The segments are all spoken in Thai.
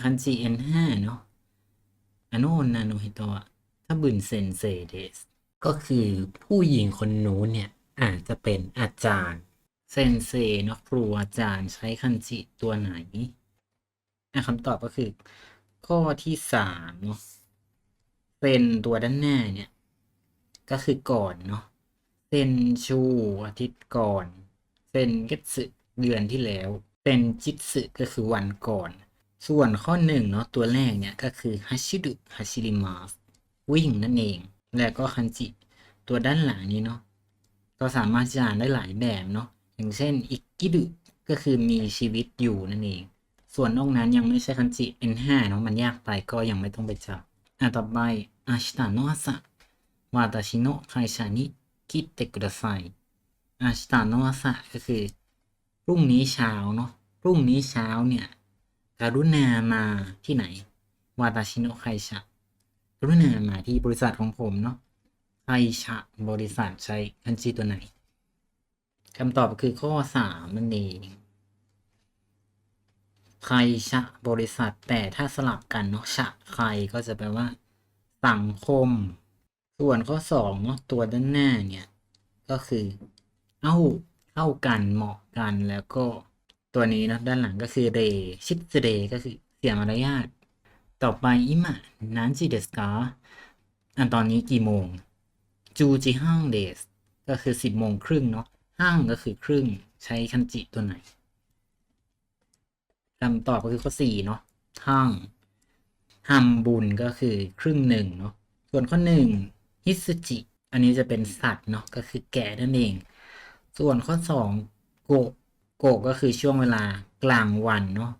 คันจิ N5 เนาะอโนนาโนฮิโตะถ้าบุนเซนเซเดสก็คือผู้หญิงคนนู้นเนี่ยอาจจะเป็นอาจารย์เซนเซเนาะครูอาจารย์ใช้คันจิตัวไหนคำตอบก็คือข้อที่3เนาะเป็นตัวด้านหน้าเนี่ยก็คือก่อนเนาะเซนชูอาทิตย์ก่อนเซนเกตสึเดือนที่แล้วเป็นจิตสึก็คือวันก่อนส่วนข้อ1เนาะตัวแรกเนี่ยก็คือฮัชิดุฮัชิริมาสวิ่งนั่นเองและก็คันจิตัวด้านหลังนี้เนาะก็สามารถจะอ่านได้หลายแบบเนาะอย่างเช่นอิกิดุก็คือมีชีวิตอยู่นั่นเองส่วนนอกนั้นยังไม่ใช่คันจิ N5 เนาะมันยากไปก็ยังไม่ต้องไปจับต่อไป明日の朝私の会社に来てください明日の朝ก็คือพรุ่งนี้เช้าเนาะพรุ่งนี้เช้าเนี่ยกรุณามาที่ไหนวาตาชิโนะไคชะกรุณามาที่บริษัทของผมเนาะไคชะบริษัทใช้คันจิตัวไหนคำตอบคือข้อ3นั่นเองไคชะบริษัทแต่ถ้าสลับกันเนาะชะไคก็จะแปลว่าสังคมส่วนข้อ2เนาะตัวด้านหน้าเนี่ยก็คือเข้ากันเหมาะกันแล้วก็ตัวนี้นะด้านหลังก็คือเรชิดเรก็คือเสียมารยาทต่อไปอิมะนันจิเดสกาตอนนี้กี่โมงจูจิฮังเดสก็คือ10 โมงครึ่งเนาะฮังก็คือครึ่งใช้คันจิตัวไหนคำตอบก็คือข้อ4เนาะฮังฮัมบุญก็คือครึ่งหนึ่งเนาะส่วนข้อ1ฮิสจิอันนี้จะเป็นสัตว์เนาะก็คือแกะนั่นเองส่วนข้อ2โกโกก็คือช่วงเวลากลางวันเนาะ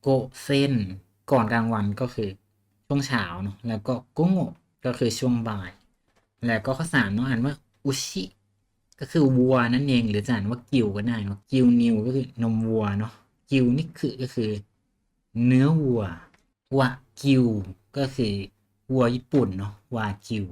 โกเส้นก่อนกลางวันก็คือช่วงเช้าเนาะแล้วก็โกโงก็คือช่วงบ่ายแล้วก็ข้อ3เนาะอ่านว่าอุชิก็คือวัวนั่นเองหรือจะอ่านว่ากิวก็ได้เนาะกิวนิวก็คือนมวัวเนาะกิวนี่คือก็คือเนื้อวัววากิวก็คือวัวญี่ปุ่นเนาะวากิว